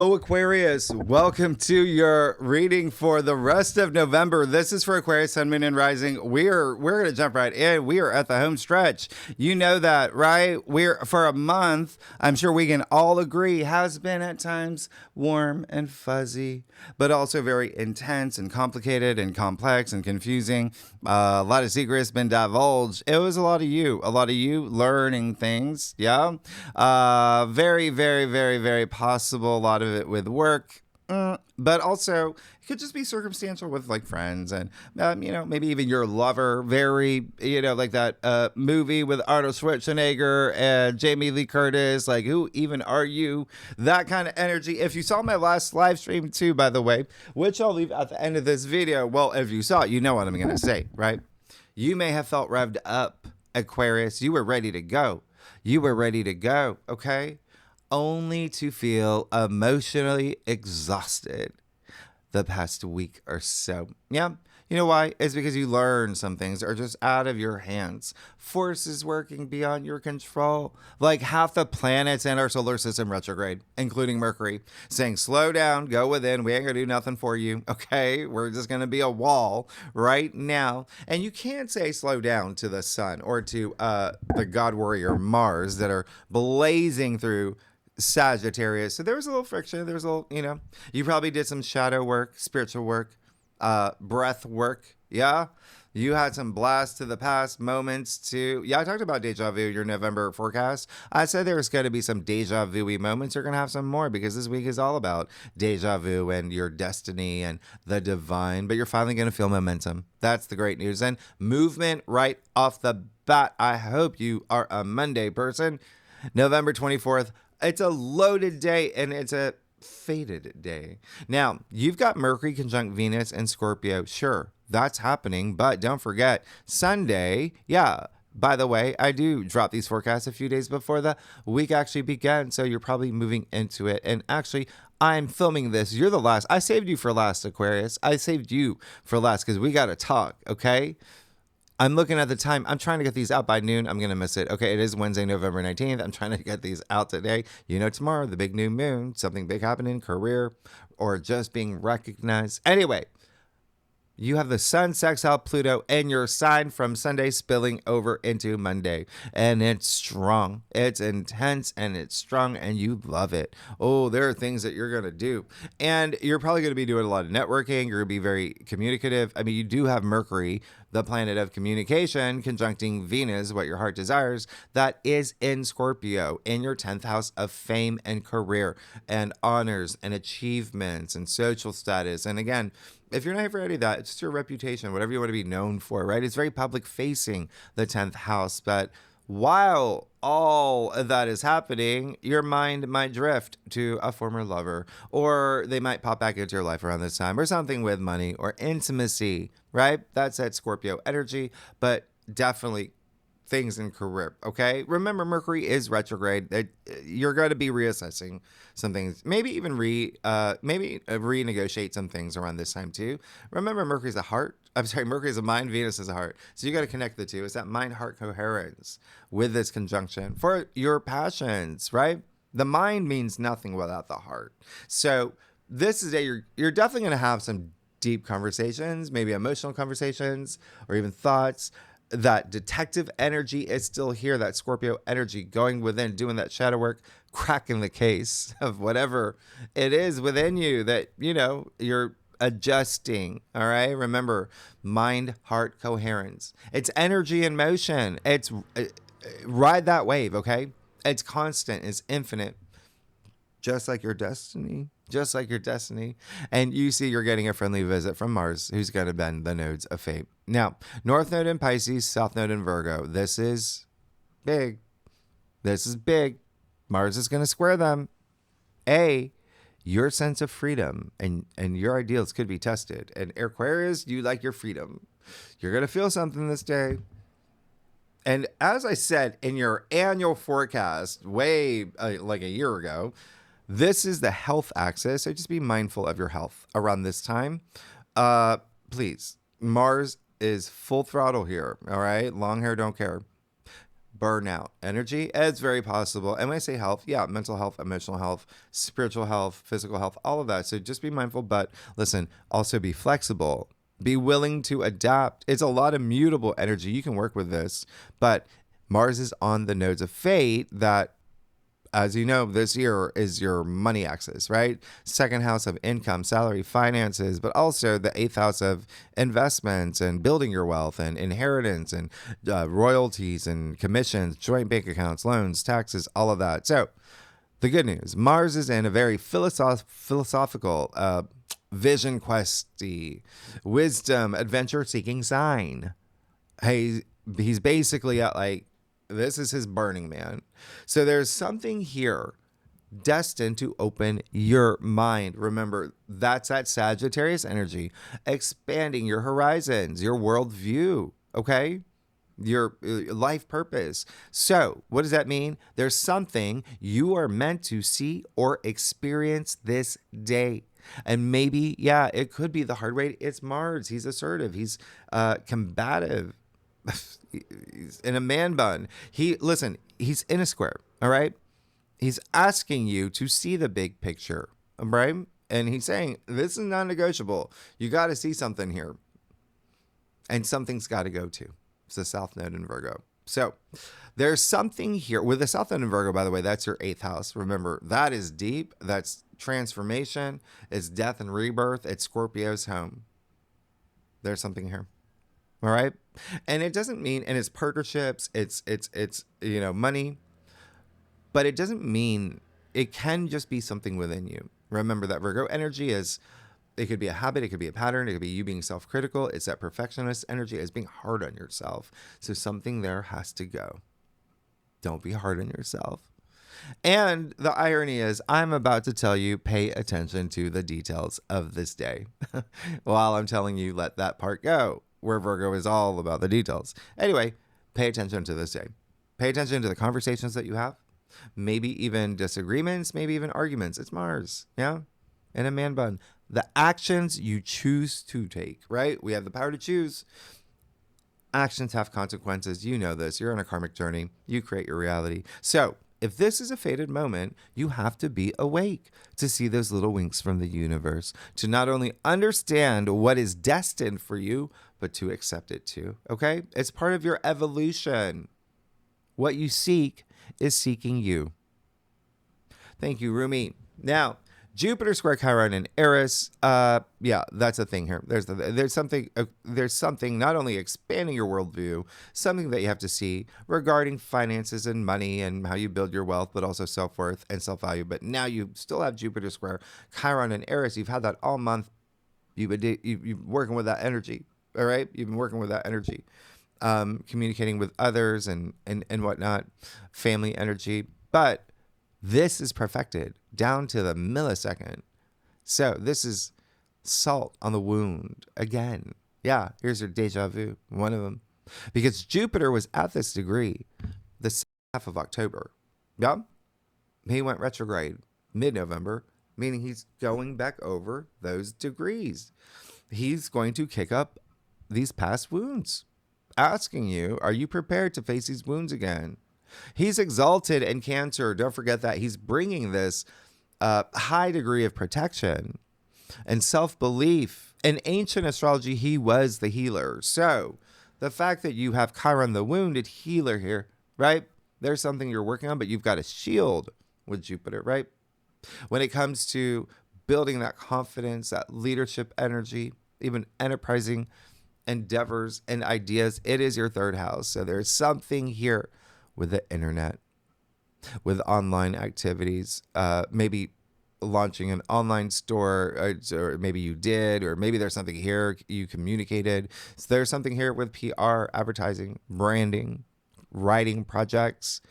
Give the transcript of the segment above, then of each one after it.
Hello, Aquarius. Welcome to your reading for the rest of November. This is for Aquarius, Sun, Moon, and Rising. We're going to jump right in. We are at the home stretch. You know that, right? We're for a month. I'm sure we can all agree has been at times warm and fuzzy, but also very intense and complicated and complex and confusing. A lot of secrets been divulged. It was a lot of you learning things. Yeah. Very, very, very, very possible. A lot of it with work, but also it could just be circumstantial with like friends and maybe even your lover. Very, like that movie with Arnold Schwarzenegger and Jamie Lee Curtis, like who even are you? That kind of energy. If you saw my last live stream too, by the way, which I'll leave at the end of this video, well, if you saw it, you know what I'm gonna say, right? You may have felt revved up, Aquarius. You were ready to go. Okay, only to feel emotionally exhausted the past week or so. Yeah. You know why? It's because you learn some things are just out of your hands. Forces working beyond your control. Like half the planets in our solar system retrograde, including Mercury, saying, slow down, go within. We ain't gonna do nothing for you. Okay. We're just gonna be a wall right now. And you can't say slow down to the sun or to the God warrior Mars that are blazing through Sagittarius. So there was a little friction. There was a little, you probably did some shadow work, spiritual work, breath work. Yeah. You had some blast to the past moments too. Yeah, I talked about deja vu, your November forecast. I said there's going to be some deja vu-y moments. You're going to have some more because this week is all about deja vu and your destiny and the divine. But you're finally going to feel momentum. That's the great news. And movement right off the bat. I hope you are a Monday person. November 24th. It's a loaded day and it's a fated day. Now, you've got Mercury conjunct Venus and Scorpio. Sure, that's happening, but don't forget Sunday. Yeah, by the way, I do drop these forecasts a few days before the week actually begins, so you're probably moving into it. And actually, I'm filming this. You're the last. I saved you for last, Aquarius. I saved you for last because we got to talk, okay? I'm looking at the time. I'm trying to get these out by noon. I'm going to miss it. Okay, it is Wednesday, November 19th. I'm trying to get these out today. Tomorrow, the big new moon, something big happening, career, or just being recognized. Anyway, you have the sun sextile Pluto in your sign from Sunday spilling over into Monday. And it's strong. It's intense and it's strong and you love it. Oh, there are things that you're going to do. And you're probably going to be doing a lot of networking. You're going to be very communicative. I mean, you do have Mercury, the planet of communication, conjuncting Venus, what your heart desires, that is in Scorpio, in your 10th house of fame and career and honors and achievements and social status. And again, if you're not ever ready that, it's just your reputation, whatever you want to be known for, right? It's very public facing, the 10th house. But while all of that is happening, your mind might drift to a former lover, or they might pop back into your life around this time, or something with money or intimacy, right? That's that Scorpio energy, but definitely things in career, okay? Remember, Mercury is retrograde. You're going to be reassessing some things, maybe even renegotiate some things around this time too. Remember, Mercury's a heart. Mercury's a mind, Venus is a heart. So you got to connect the two. It's that mind-heart coherence with this conjunction for your passions, right? The mind means nothing without the heart. So this is you're definitely going to have some deep conversations, maybe emotional conversations, or even thoughts. That detective energy is still here, that Scorpio energy going within, doing that shadow work, cracking the case of whatever it is within you that, you're adjusting. All right. Remember, mind, heart, coherence. It's energy in motion. It's ride that wave. Okay. It's constant. It's infinite. Just like your destiny. And you see you're getting a friendly visit from Mars, who's going to bend the nodes of fate. Now, North Node in Pisces, South Node in Virgo. This is big. Mars is going to square them. Your sense of freedom and your ideals could be tested. And Aquarius, you like your freedom. You're going to feel something this day. And as I said in your annual forecast way like a year ago, this is the health axis, so just be mindful of your health around this time. Please, Mars is full throttle here, all right? Long hair, don't care. burnout energy. It's very possible. And when I say health, yeah, mental health, emotional health, spiritual health, physical health, all of that. So just be mindful, but listen, also be flexible. Be willing to adapt. It's a lot of mutable energy. You can work with this, but Mars is on the nodes of fate that, as you know, this year is your money axis, right? Second house of income, salary, finances, but also the eighth house of investments and building your wealth and inheritance and royalties and commissions, joint bank accounts, loans, taxes, all of that. So the good news, Mars is in a very philosophical, vision questy, wisdom, adventure seeking sign. Hey, he's basically at like, this is his Burning Man. So there's something here destined to open your mind. Remember, that's that Sagittarius energy, expanding your horizons, your worldview, okay? Your life purpose. So what does that mean? There's something you are meant to see or experience this day. And maybe, yeah, it could be the hard way. It's Mars. He's assertive. He's combative. He's in a man bun. He's in a square. All right. He's asking you to see the big picture. Right. And he's saying, this is non-negotiable. You got to see something here. And something's got to go to. It's the South Node in Virgo. So there's something here with the South Node in Virgo, by the way, that's your eighth house. Remember, that is deep. That's transformation. It's death and rebirth. It's Scorpio's home. There's something here. All right. And it doesn't mean, and it's partnerships, it's money, but it doesn't mean, it can just be something within you. Remember that Virgo energy is, it could be a habit, it could be a pattern, it could be you being self-critical. It's that perfectionist energy, it's being hard on yourself. So something there has to go. Don't be hard on yourself. And the irony is, I'm about to tell you, pay attention to the details of this day. While I'm telling you, let that part go, where Virgo is all about the details. Anyway, pay attention to this day. Pay attention to the conversations that you have. Maybe even disagreements, maybe even arguments. It's Mars, yeah? In a man bun. The actions you choose to take, right? We have the power to choose. Actions have consequences. You know this. You're on a karmic journey. You create your reality. So if this is a fated moment, you have to be awake to see those little winks from the universe, to not only understand what is destined for you, but to accept it too, okay? It's part of your evolution. What you seek is seeking you. Thank you, Rumi. Now, Jupiter square Chiron and Eris. Yeah, that's a thing here. There's something not only expanding your worldview, something that you have to see regarding finances and money and how you build your wealth, but also self-worth and self-value. But now you still have Jupiter square Chiron and Eris. You've had that all month. You've been working with that energy. All right, you've been working with that energy, communicating with others and whatnot, family energy, but this is perfected down to the millisecond. So this is salt on the wound again. Yeah, here's your deja vu, one of them. Because Jupiter was at this degree the second half of October. Yeah, he went retrograde mid-November, meaning he's going back over those degrees. He's going to kick up these past wounds, asking you, are you prepared to face these wounds again? He's exalted in Cancer. Don't forget that. He's bringing this high degree of protection and self-belief. In ancient astrology, he was the healer. So the fact that you have Chiron, the wounded healer here, right? There's something you're working on, but you've got a shield with Jupiter, right? When it comes to building that confidence, that leadership energy, even enterprising endeavors and ideas, it is your third house. So there's something here with the internet, with online activities, maybe launching an online store, or maybe you did, or maybe there's something here you communicated. So there's something here with PR, advertising, branding, writing projects.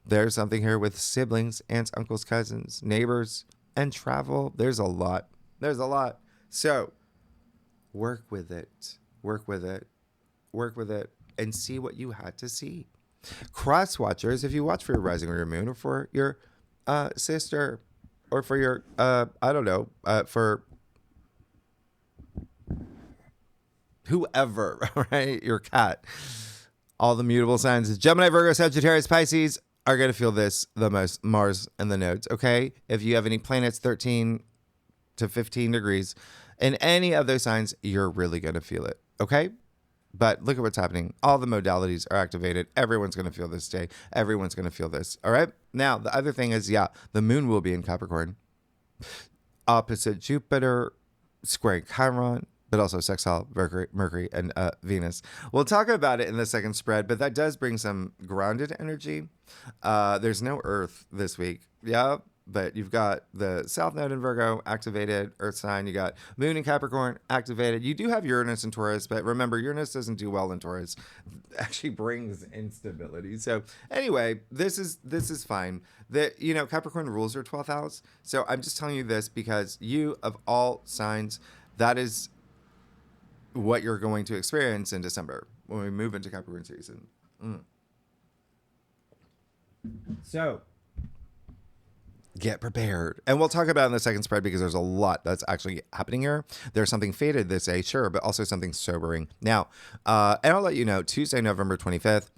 There's something here with siblings, aunts, uncles, cousins, neighbors, and travel. There's a lot. There's a lot. So work with it. Work with it. Work with it and see what you had to see. Cross watchers, if you watch for your rising or your moon, or for your sister, or for your for whoever, right? Your cat. All the mutable signs, Gemini, Virgo, Sagittarius, Pisces, are going to feel this the most. Mars and the nodes, okay? If you have any planets 13 to 15 degrees in any of those signs, you're really going to feel it, okay? But look at what's happening. All the modalities are activated. Everyone's going to feel this day. Everyone's going to feel this, all right? Now, the other thing is, the moon will be in Capricorn. Opposite Jupiter, squaring Chiron, but also sextile Mercury and Venus. We'll talk about it in the second spread, but that does bring some grounded energy. There's no Earth this week. Yeah, but you've got the South Node in Virgo activated, Earth sign. You got Moon in Capricorn activated. You do have Uranus in Taurus, but remember, Uranus doesn't do well in Taurus. It actually brings instability. So anyway, this is fine. Capricorn rules your 12th house. So I'm just telling you this because you, of all signs, that is what you're going to experience in December when we move into Capricorn season. So get prepared. And we'll talk about it in the second spread because there's a lot that's actually happening here. There's something fated this day, sure, but also something sobering. Now, and I'll let you know, Tuesday, November 25th,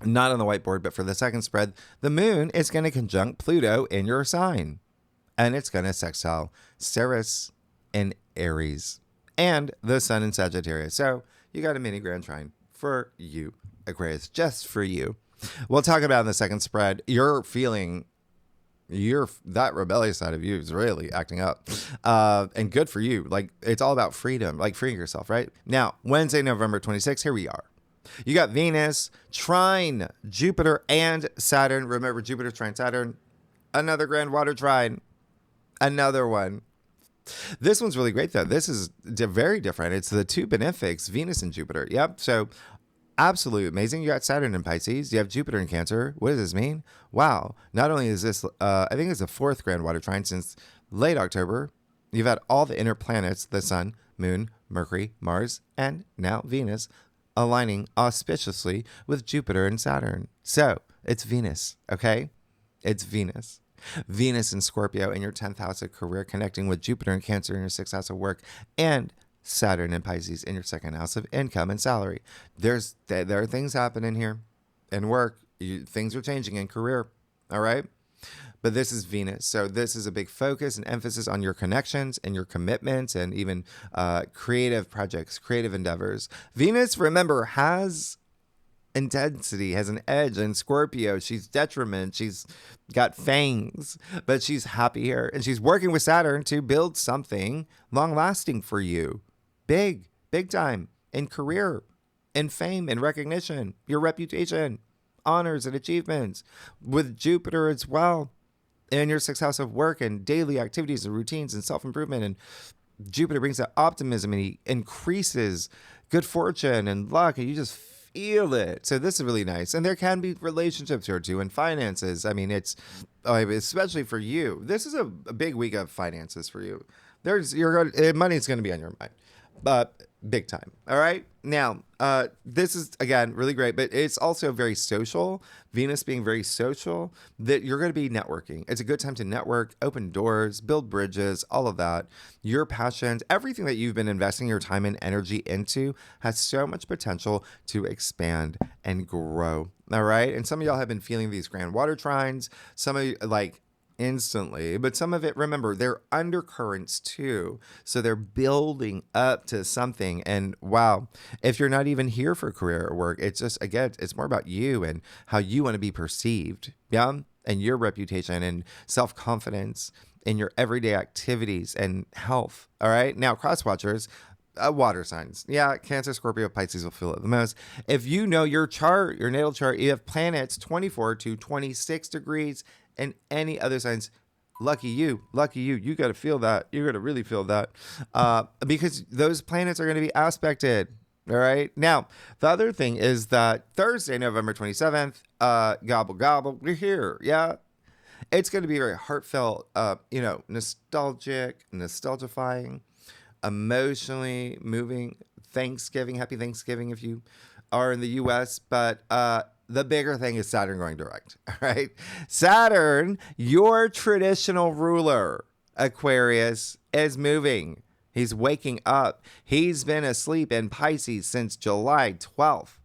not on the whiteboard, but for the second spread, the moon is going to conjunct Pluto in your sign. And it's going to sextile Ceres in Aries and the sun in Sagittarius. So you got a mini grand trine for you, Aquarius, just for you. We'll talk about in the second spread. You're feeling that rebellious side of you is really acting up, and good for you. Like, it's all about freedom, like freeing yourself, right? Now, Wednesday, November 26th, here we are. You got Venus, trine Jupiter and Saturn. Remember, Jupiter trine Saturn, another grand water trine, another one. This one's really great, though. This is very different. It's the two benefics, Venus and Jupiter. Yep. So absolutely amazing. You got Saturn in Pisces. You have Jupiter in Cancer. What does this mean? Wow. Not only is this, I think it's the fourth grand water trine since late October. You've had all the inner planets, the sun, moon, Mercury, Mars, and now Venus, aligning auspiciously with Jupiter and Saturn. So it's Venus, okay? It's Venus. Venus in Scorpio in your 10th house of career, connecting with Jupiter in Cancer in your 6th house of work, and Saturn in Pisces in your 2nd house of income and salary. There are things happening here in work. Things are changing in career, all right? But this is Venus. So this is a big focus and emphasis on your connections and your commitments and even creative projects, creative endeavors. Venus, remember, has intensity, has an edge in Scorpio. She's detriment. She's got fangs, but she's happy here. And she's working with Saturn to build something long lasting for you. Big time in career, in fame and recognition, your reputation, honors and achievements. With Jupiter as well in your 6th house of work and daily activities and routines and self-improvement. And Jupiter brings that optimism and he increases good fortune and luck, and you just feel it. So this is really nice. And there can be relationships here too, and finances. I mean, it's especially for you. This is a big week of finances for you. Money's going to be on your mind, but big time. All right. Now, this is, again, really great, but it's also very social. Venus being very social, that you're going to be networking. It's a good time to network, open doors, build bridges, all of that. Your passions, everything that you've been investing your time and energy into has so much potential to expand and grow. All right. And some of y'all have been feeling these grand water trines. Some of you, like, instantly, but some of it, remember, they're undercurrents too, so they're building up to something. And wow, if you're not even here for career or work, it's just, again, it's more about you and how you want to be perceived, and your reputation and self-confidence in your everyday activities and health. All right, now cross watchers, water signs, Cancer, Scorpio, Pisces will feel it the most. If you know your chart, your natal chart, you have planets 24 to 26 degrees and any other signs, lucky you, you got to feel that. You're going to really feel that because those planets are going to be aspected. All right. Now, the other thing is that Thursday, November 27th, gobble, we're here. Yeah. It's going to be very heartfelt, nostalgic, nostalgifying, emotionally moving. Thanksgiving, happy Thanksgiving if you are in the U.S., but the bigger thing is Saturn going direct, all right? Saturn, your traditional ruler, Aquarius, is moving. He's waking up. He's been asleep in Pisces since July 12th.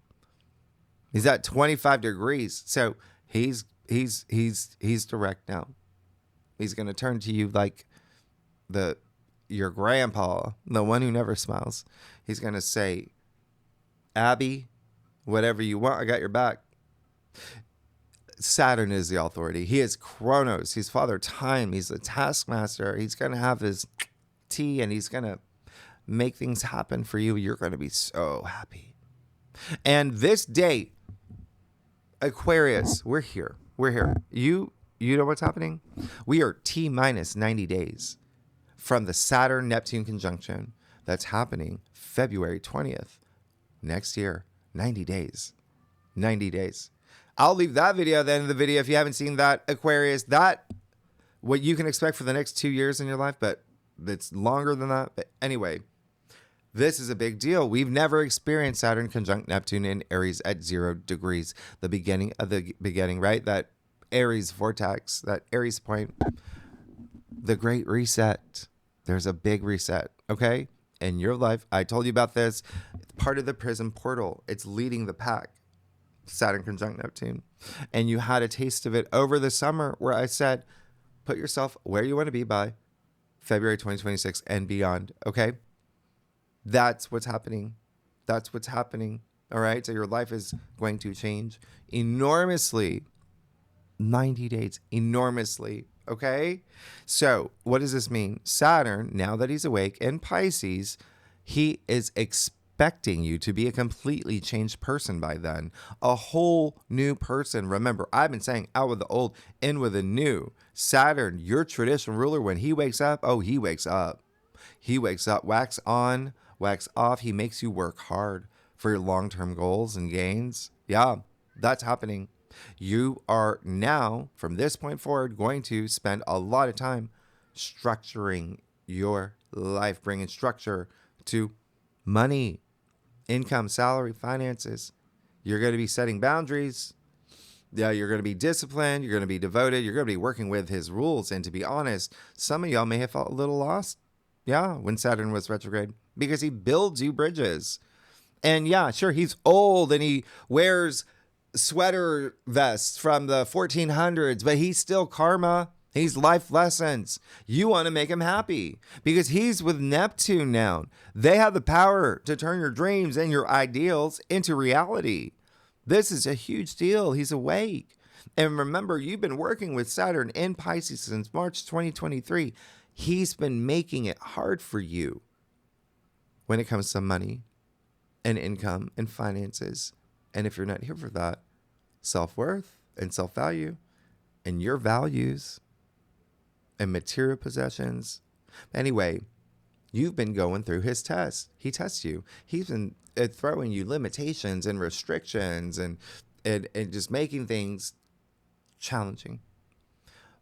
He's at 25 degrees. So he's direct now. He's going to turn to you like your grandpa, the one who never smiles. He's going to say, Abby, whatever you want, I got your back. Saturn is the authority. He is Chronos. He's Father Time. He's the taskmaster. He's going to have his tea and he's going to make things happen for you. You're going to be so happy. And this date, Aquarius, we're here. We're here. You know what's happening? We are T-minus 90 days from the Saturn-Neptune conjunction that's happening February 20th next year. 90 days. 90 days. I'll leave that video at the end of the video if you haven't seen that, Aquarius. That, what you can expect for the next 2 years in your life, but it's longer than that. But anyway, this is a big deal. We've never experienced Saturn conjunct Neptune in Aries at 0 degrees. The beginning of the beginning, right? That Aries vortex, that Aries point, the great reset. There's a big reset, okay? In your life, I told you about this. It's part of the prism portal. It's leading the pack. Saturn conjunct Neptune. And you had a taste of it over the summer where I said, put yourself where you want to be by February 2026 and beyond, okay? That's what's happening. That's what's happening, all right? So your life is going to change enormously. 90 days, enormously, okay? So what does this mean? Saturn, now that he's awake in Pisces, he is expecting you to be a completely changed person by then. A whole new person. Remember, I've been saying out with the old, in with the new. Saturn, your traditional ruler, when he wakes up, oh, he wakes up. He wakes up, wax on, wax off. He makes you work hard for your long-term goals and gains. Yeah, that's happening. You are now, from this point forward, going to spend a lot of time structuring your life, bringing structure to money, income, salary, finances. You're going to be setting boundaries. Yeah, you're going to be disciplined. You're going to be devoted. You're going to be working with his rules. And to be honest, some of y'all may have felt a little lost. Yeah, when Saturn was retrograde, because he builds you bridges. And yeah, sure, he's old and he wears sweater vests from the 1400s, but he's still karma. He's life lessons. You want to make him happy because he's with Neptune now. They have the power to turn your dreams and your ideals into reality. This is a huge deal. He's awake. And remember, you've been working with Saturn in Pisces since March 2023. He's been making it hard for you when it comes to money and income and finances. And if you're not here for that, self-worth and self-value and your values and material possessions. Anyway, you've been going through his test. He tests you. He's been throwing you limitations and restrictions and just making things challenging.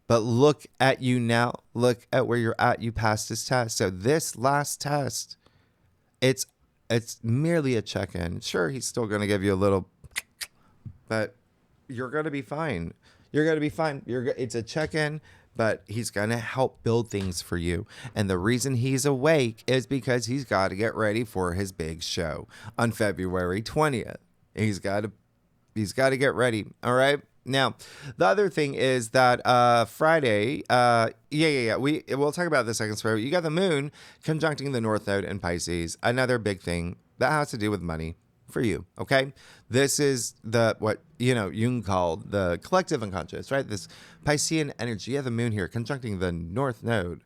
But look at you now. Look at where you're at. You passed this test. So this last test, it's merely a check-in. Sure, he's still going to give you a little, but you're going to be fine. You're going to be fine. It's a check-in, but he's going to help build things for you. And the reason he's awake is because he's got to get ready for his big show on February 20th. He's got to get ready. All right. Now, the other thing is that Friday, we'll talk about the second square. You got the moon conjuncting the North Node in Pisces. Another big thing that has to do with money for you, okay? This is what Jung called the collective unconscious, right? This Piscean energy. You have the moon here conjuncting the North Node.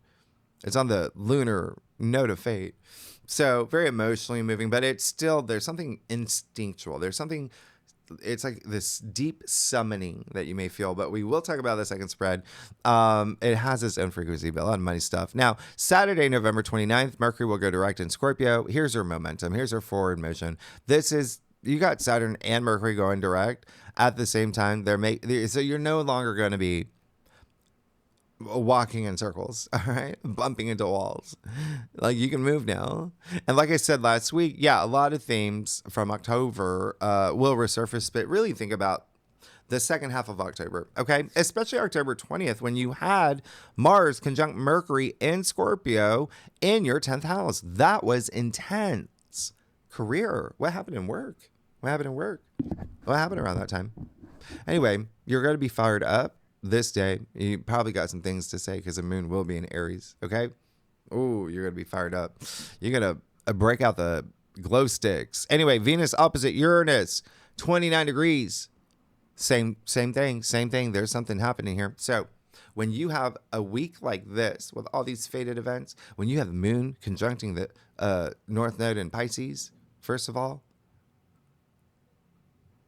It's on the lunar node of fate. So very emotionally moving, but it's still, there's something instinctual. There's something, it's like this deep summoning that you may feel, but we will talk about the second spread. It has its own frequency, but a lot of money stuff. Now, Saturday, November 29th, Mercury will go direct in Scorpio. Here's her momentum. Here's her forward motion. You got Saturn and Mercury going direct at the same time. So you're no longer going to be walking in circles, all right, bumping into walls. Like, you can move now. And like I said last week, yeah, a lot of themes from October will resurface, but really think about the second half of October, okay? Especially October 20th, when you had Mars conjunct Mercury in Scorpio in your 10th house. That was intense. Career. What happened in work? What happened at work? What happened around that time? Anyway, you're going to be fired up this day. You probably got some things to say because the moon will be in Aries. Okay. Oh, you're going to be fired up. You're going to break out the glow sticks. Anyway, Venus opposite Uranus, 29 degrees. Same thing. There's something happening here. So when you have a week like this with all these fated events, when you have the moon conjuncting the North Node in Pisces, first of all,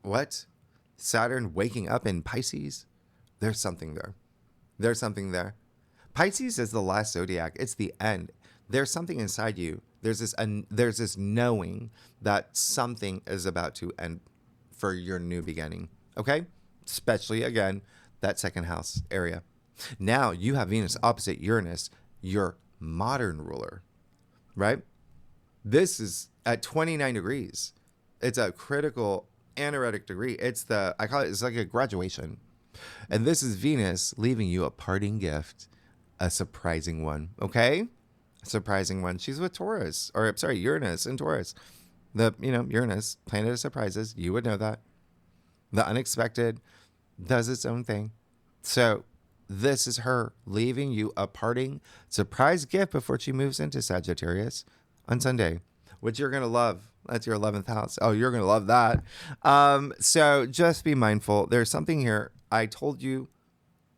what? Saturn waking up in Pisces? There's something there. There's something there. Pisces is the last zodiac. It's the end. There's something inside you. There's this knowing that something is about to end for your new beginning. Okay? Especially, again, that second house area. Now you have Venus opposite Uranus, your modern ruler, right? This is at 29 degrees. It's a critical anaretic degree. I call it's like a graduation. And this is Venus leaving you a parting gift, a surprising one, okay? A surprising one. She's with Taurus, or sorry, Uranus in Taurus. Uranus, planet of surprises. You would know that. The unexpected does its own thing. So this is her leaving you a parting surprise gift before she moves into Sagittarius on Sunday, which you're going to love. That's your 11th house. Oh, you're going to love that. So just be mindful. There's something here. I told you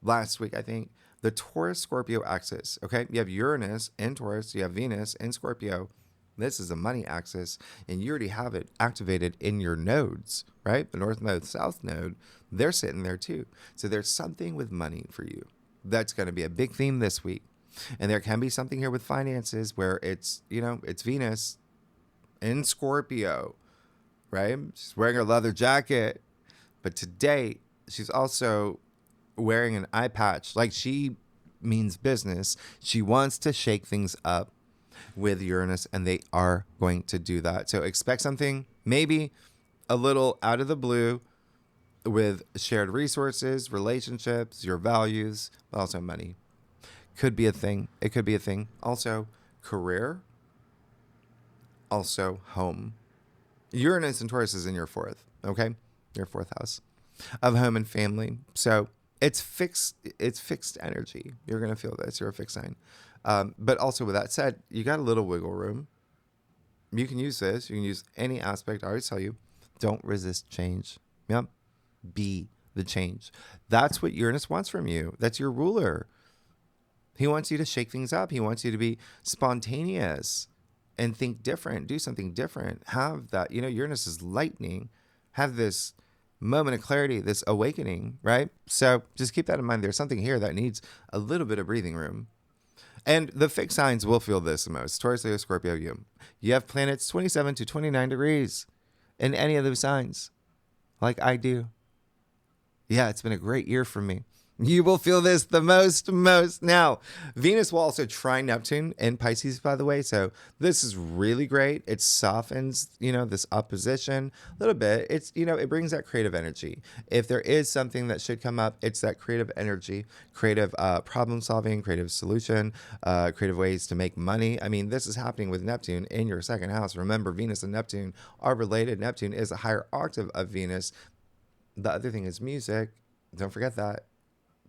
last week, I think, the Taurus-Scorpio axis. Okay, you have Uranus in Taurus. You have Venus in Scorpio. This is a money axis, and you already have it activated in your nodes, right? The North Node, South Node, they're sitting there too. So there's something with money for you. That's going to be a big theme this week. And there can be something here with finances where it's Venus in Scorpio, right? She's wearing her leather jacket. But today, she's also wearing an eye patch. Like, she means business. She wants to shake things up with Uranus, and they are going to do that. So expect something maybe a little out of the blue with shared resources, relationships, your values, but also money. Could be a thing. It could be a thing. Also, career. Also, home. Uranus and Taurus is in your fourth, okay? Your fourth house of home and family. So it's fixed energy. You're going to feel this. You're a fixed sign. But also with that said, you got a little wiggle room. You can use this. You can use any aspect. I always tell you, don't resist change. Yep. Be the change. That's what Uranus wants from you. That's your ruler. He wants you to shake things up. He wants you to be spontaneous and think different. Do something different. Have that, Uranus is lightning. Have this moment of clarity, this awakening, right? So just keep that in mind. There's something here that needs a little bit of breathing room. And the fixed signs will feel this the most. Taurus, Leo, Scorpio, you have planets 27 to 29 degrees in any of those signs, like I do. Yeah, it's been a great year for me. You will feel this the most. Now, Venus will also trine Neptune in Pisces, by the way. So this is really great. It softens, this opposition a little bit. It's, it brings that creative energy. If there is something that should come up, it's that creative energy, creative problem solving, creative solution, creative ways to make money. I mean, this is happening with Neptune in your second house. Remember, Venus and Neptune are related. Neptune is a higher octave of Venus. The other thing is music. Don't forget that.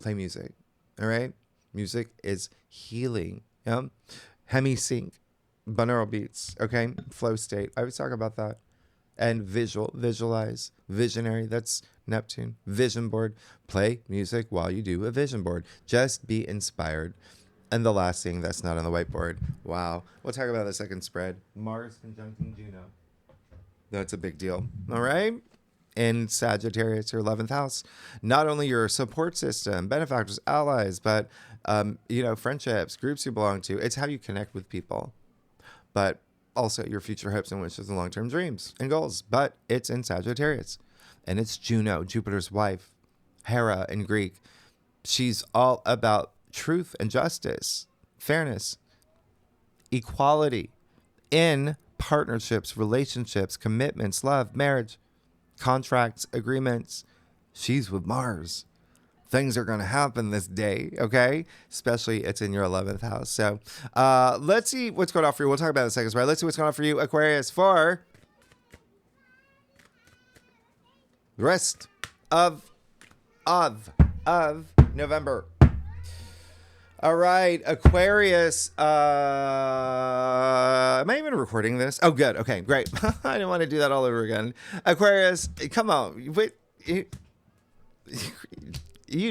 Play music. All right? Music is healing. Yeah? Hemi-sync. Binaural beats. Okay? Flow state. I always talk about that. And visualize. Visionary. That's Neptune. Vision board. Play music while you do a vision board. Just be inspired. And the last thing that's not on the whiteboard. Wow. We'll talk about the second spread. Mars conjuncting Juno. That's a big deal. All right? In Sagittarius, your 11th house, not only your support system, benefactors, allies, but, friendships, groups you belong to. It's how you connect with people, but also your future hopes and wishes and long-term dreams and goals. But it's in Sagittarius, and it's Juno, Jupiter's wife, Hera in Greek. She's all about truth and justice, fairness, equality in partnerships, relationships, commitments, love, marriage, contracts, agreements. She's with Mars. Things are going to happen this day, okay? Especially it's in your 11th house. So let's see what's going on for you. We'll talk about it in a second, right? Let's see what's going on for you, Aquarius, for the rest of of November. All right, Aquarius. Am I even recording this? Oh, good. Okay, great. I didn't want to do that all over again. Aquarius, come on. Wait, you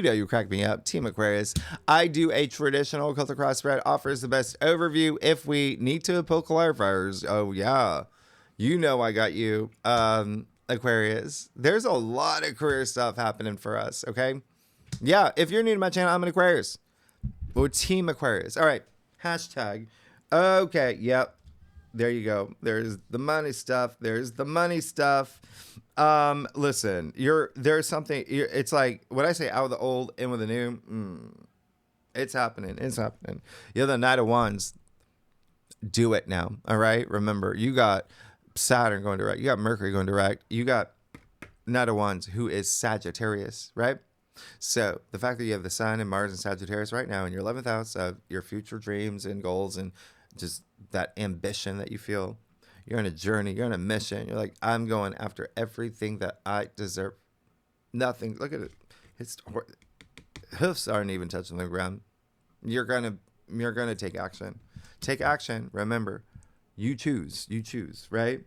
know you crack me up. Team Aquarius. I do a traditional Celtic cross spread. Offers the best overview. If we need to pull clarifiers, oh yeah, you know I got you. Aquarius. There's a lot of career stuff happening for us. Okay. Yeah. If you're new to my channel, I'm an Aquarius. Or Team Aquarius. All right. Hashtag. Okay. Yep. There you go. There's the money stuff. There's the money stuff. Listen, there's something. It's like what I say: out with the old, in with the new. It's happening. It's happening. You're the Knight of Wands. Do it now. All right. Remember, you got Saturn going direct. You got Mercury going direct. You got Knight of Wands, who is Sagittarius, right? So the fact that you have the Sun and Mars and Sagittarius right now in your 11th house of your future dreams and goals and just that ambition that you feel, you're on a journey, you're on a mission. You're like, I'm going after everything that I deserve. Nothing. Look at it. His hoofs aren't even touching the ground. You're gonna take action. Take action. Remember, you choose, right?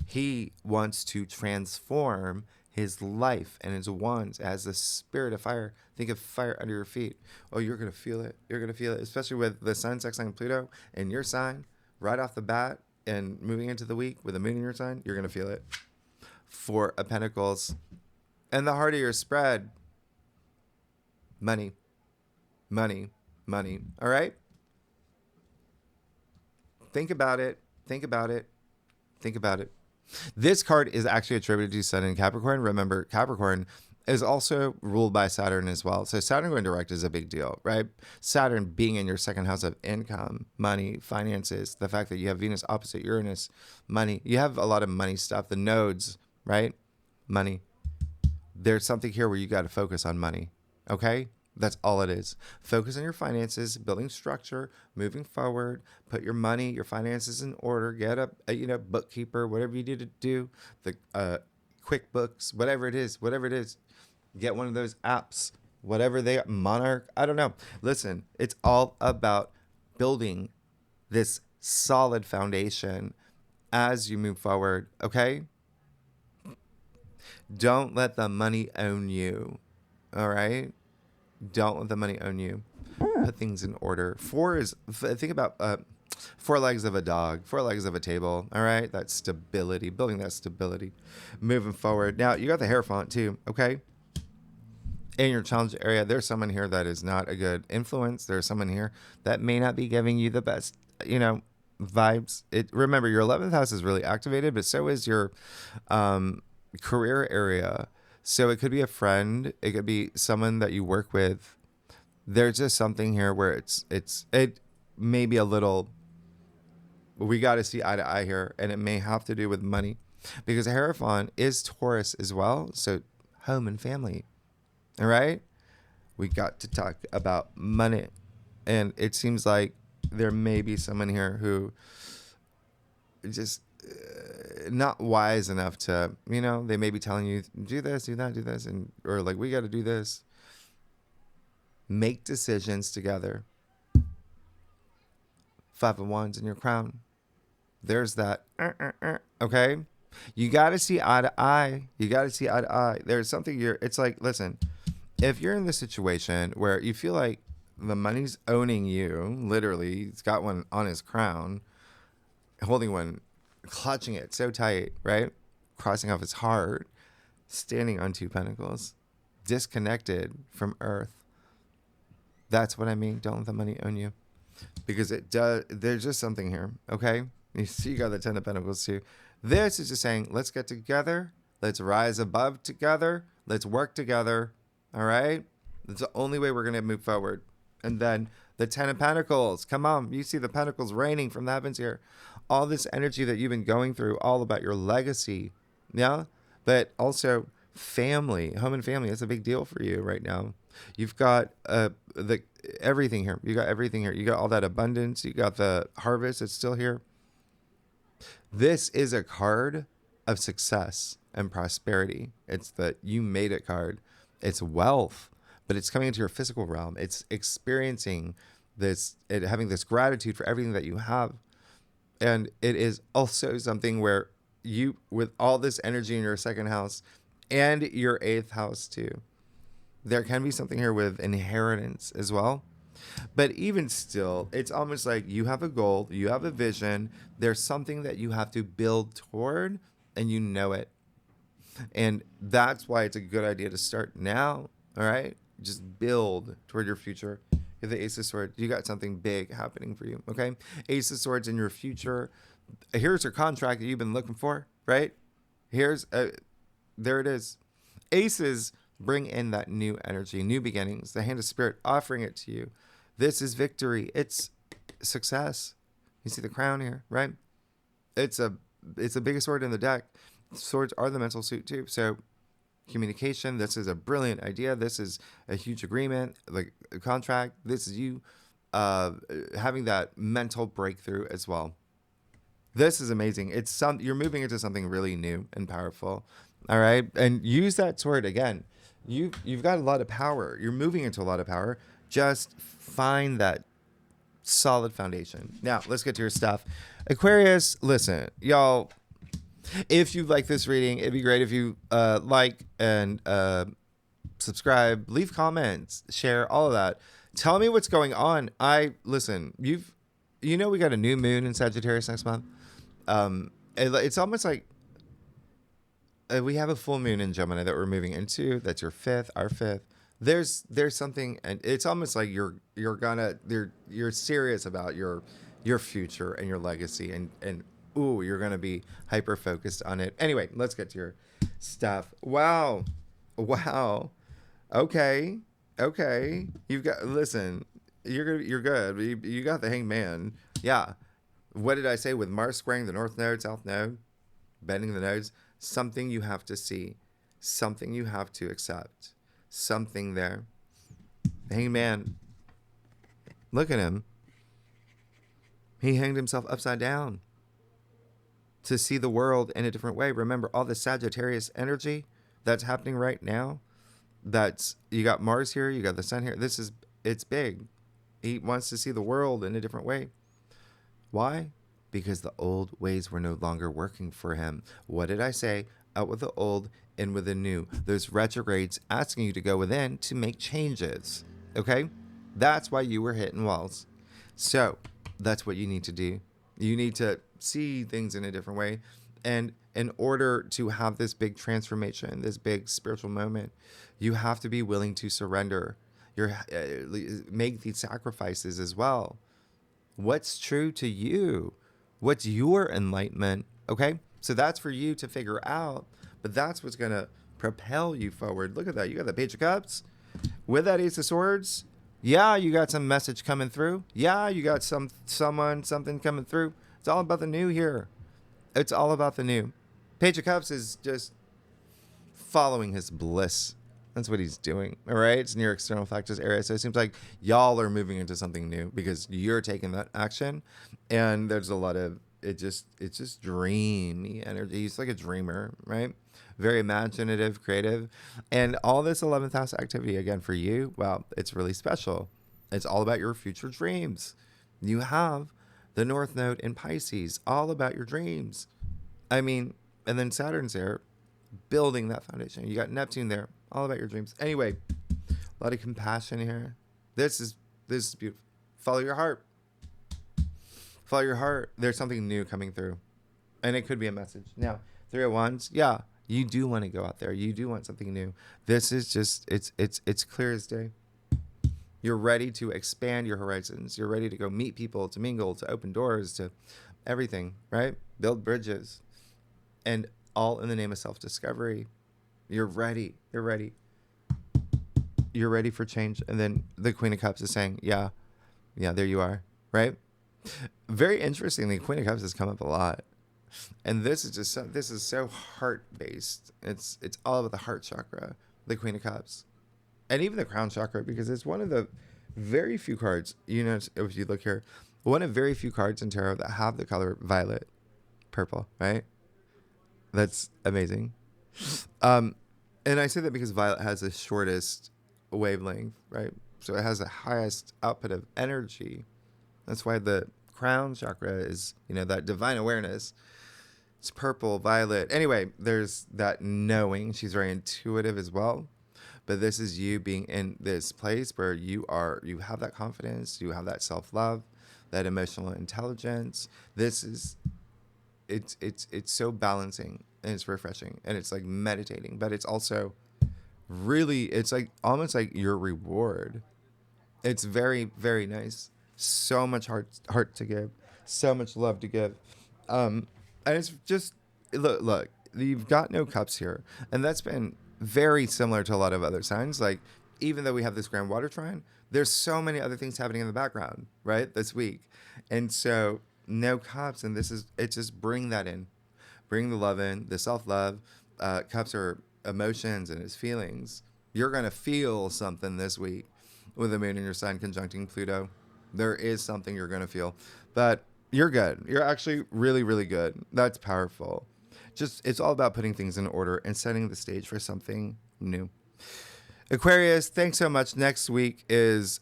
He wants to transform his life and his wands as the spirit of fire. Think of fire under your feet. Oh, you're going to feel it. You're going to feel it, especially with the Sun, sextile Pluto in your sign right off the bat and moving into the week with the moon in your sign. You're going to feel it. Four of Pentacles. And the harder your spread, money, money, money. All right? Think about it. Think about it. Think about it. This card is actually attributed to Sun in Capricorn. Remember, Capricorn is also ruled by Saturn as well. So Saturn going direct is a big deal, right? Saturn being in your second house of income, money, finances, the fact that you have Venus opposite Uranus, money. You have a lot of money stuff, the nodes, right? Money. There's something here where you got to focus on money, okay? That's all it is. Focus on your finances, building structure, moving forward. Put your money, your finances in order. Get a bookkeeper, whatever you need to do. The QuickBooks, whatever it is. Get one of those apps, whatever they are. Monarch. I don't know. Listen, it's all about building this solid foundation as you move forward. Okay. Don't let the money own you. All right. Don't let the money own you. Put things in order. Think about 4 legs of a dog, 4 legs of a table. All right. That stability, building that stability, moving forward. Now you got the Hierophant too. Okay. In your challenge area, there's someone here that is not a good influence. There's someone here that may not be giving you the best, vibes. Remember, your 11th house is really activated, but so is your career area. So it could be a friend. It could be someone that you work with. There's just something here where it may be a little, we got to see eye to eye here. And it may have to do with money because Hierophant is Taurus as well. So home and family. All right. We got to talk about money. And it seems like there may be someone here who just not wise enough to, they may be telling you, do this, do that, do this, or like, we got to do this. Make decisions together. 5 of Wands in your crown. There's that. Okay. You got to see eye to eye. There's something it's like, listen, if you're in this situation where you feel like the money's owning you, literally, he's got one on his crown, holding one, clutching it so tight, right? Crossing off his heart, standing on 2 pentacles, disconnected from earth. That's what I mean. Don't let the money own you. Because it does. There's just something here, okay? You see you got the 10 of pentacles too. This is just saying, let's get together. Let's rise above together. Let's work together. All right? That's the only way we're going to move forward. And then the 10 of pentacles. Come on. You see the pentacles raining from the heavens here. All this energy that you've been going through, all about your legacy. Yeah? But also family, home and family. That's a big deal for you right now. You've got everything here. You got everything here. You got all that abundance. You got the harvest that's still here. This is a card of success. and prosperity. It's the you made it card. It's wealth, but it's coming into your physical realm. It's experiencing this, having this gratitude for everything that you have. And it is also something where you, with all this energy in your second house and your eighth house too, there can be something here with inheritance as well. But even still, it's almost like you have a goal, you have a vision, there's something that you have to build toward, and you know it. And that's why it's a good idea to start now. All right? Just build toward your future. You have the Ace of Swords. You got something big happening for you. Okay? Ace of Swords in your future. Here's your contract that you've been looking for, right? There it is. Aces bring in that new energy, new beginnings, the hand of spirit offering it to you. This is victory. It's success. You see the crown here, right? It's the biggest sword in the deck. Swords are the mental suit too. So communication, this is a brilliant idea. This is a huge agreement, like a contract. This is you having that mental breakthrough as well. This is amazing. You're moving into something really new and powerful. All right. And use that sword again. You've got a lot of power. You're moving into a lot of power. Just find that solid foundation. Now, let's get to your stuff. Aquarius, listen, y'all, if you like this reading, it'd be great if you like and subscribe, leave comments, share, all of that. Tell me what's going on. We got a new moon in Sagittarius next month. It's almost like we have a full moon in Gemini that we're moving into. That's your fifth, our fifth. There's something, and it's almost like you're serious about your future and your legacy, and you're gonna be hyper focused on it. Anyway, let's get to your stuff. Wow. Okay. You're good. You got the Hangman. Yeah. What did I say with Mars squaring the North Node, South Node, bending the nodes? Something you have to see, something you have to accept, something there. Hangman. Look at him. He hanged himself upside down to see the world in a different way. Remember all the Sagittarius energy that's happening right now. You got Mars here, you got the sun here. It's big. He wants to see the world in a different way. Why? Because the old ways were no longer working for him. What did I say? Out with the old, in with the new. There's retrogrades asking you to go within to make changes. Okay? That's why you were hitting walls. So that's what you need to do. You need to see things in a different way. And in order to have this big transformation, this big spiritual moment, you have to be willing to surrender. Make these sacrifices as well. What's true to you? What's your enlightenment? Okay? So that's for you to figure out, but that's what's going to propel you forward. Look at that. You got the Page of Cups with that Ace of Swords. Yeah, you got some message coming through. Yeah, you got something coming through. It's all about the new here. It's all about the new. Page of Cups is just following his bliss. That's what he's doing. All right. It's near external factors area. So it seems like y'all are moving into something new because you're taking that action. And there's a lot of, it's just dreamy energy. He's like a dreamer, right? Very imaginative, creative. And all this 11th house activity, again, for you, well, it's really special. It's all about your future dreams. You have the North Node in Pisces, all about your dreams. I mean, and then Saturn's there, building that foundation. You got Neptune there, all about your dreams. Anyway, a lot of compassion here. This is beautiful. Follow your heart. Follow your heart. There's something new coming through, and it could be a message. Now, 3 of Wands, yeah, you do want to go out there. You do want something new. This is just it's clear as day. You're ready to expand your horizons. You're ready to go meet people, to mingle, to open doors, to everything, right? Build bridges, and all in the name of self-discovery. You're ready. You're ready. You're ready for change. And then the Queen of Cups is saying, yeah, there you are, right? Very interesting. The Queen of Cups has come up a lot. And this is so heart-based. It's all about the heart chakra, the Queen of Cups. And even the crown chakra, because it's one of the very few cards, if you look here, one of very few cards in tarot that have the color violet, purple, right? That's amazing. And I say that because violet has the shortest wavelength, right? So it has the highest output of energy. That's why the crown chakra is, that divine awareness. It's purple, violet. Anyway, there's that knowing. She's very intuitive as well. But this is you being in this place where you have that confidence, you have that self-love, that emotional intelligence. It's so balancing and it's refreshing and it's like meditating, but it's also really, it's like almost like your reward. It's very, very nice. So much heart to give, so much love to give. And it's just, look, you've got no cups here. And that's been very similar to a lot of other signs. Like, even though we have this grand water trine, there's so many other things happening in the background, right? This week. And so no cups. And it's just bring that in, bring the love in, the self-love. Cups are emotions and it's feelings. You're going to feel something this week with the moon in your sign conjuncting Pluto. There is something you're going to feel, but you're good. You're actually really, really good. That's powerful. Just, it's all about putting things in order and setting the stage for something new. Aquarius, thanks so much. Next week is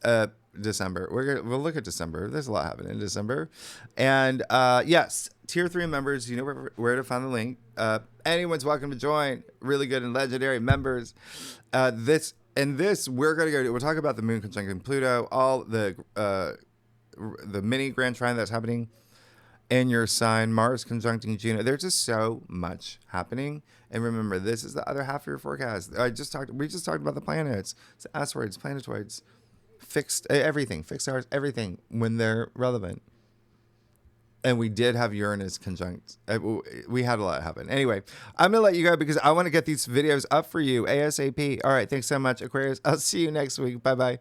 December. We'll look at December. There's a lot happening in December. And yes, tier 3 members, you know where to find the link. Anyone's welcome to join. Really good and legendary members. We're going to we'll talk about the moon conjuncting Pluto, all the mini grand trine that's happening in your sign, Mars conjuncting Juno. There's just so much happening. And remember, this is the other half of your forecast. We just talked about the planets, it's asteroids, planetoids, fixed everything, fixed stars, everything when they're relevant. And we did have Uranus conjunct. We had a lot happen. Anyway, I'm going to let you go because I want to get these videos up for you ASAP. All right. Thanks so much, Aquarius. I'll see you next week. Bye-bye.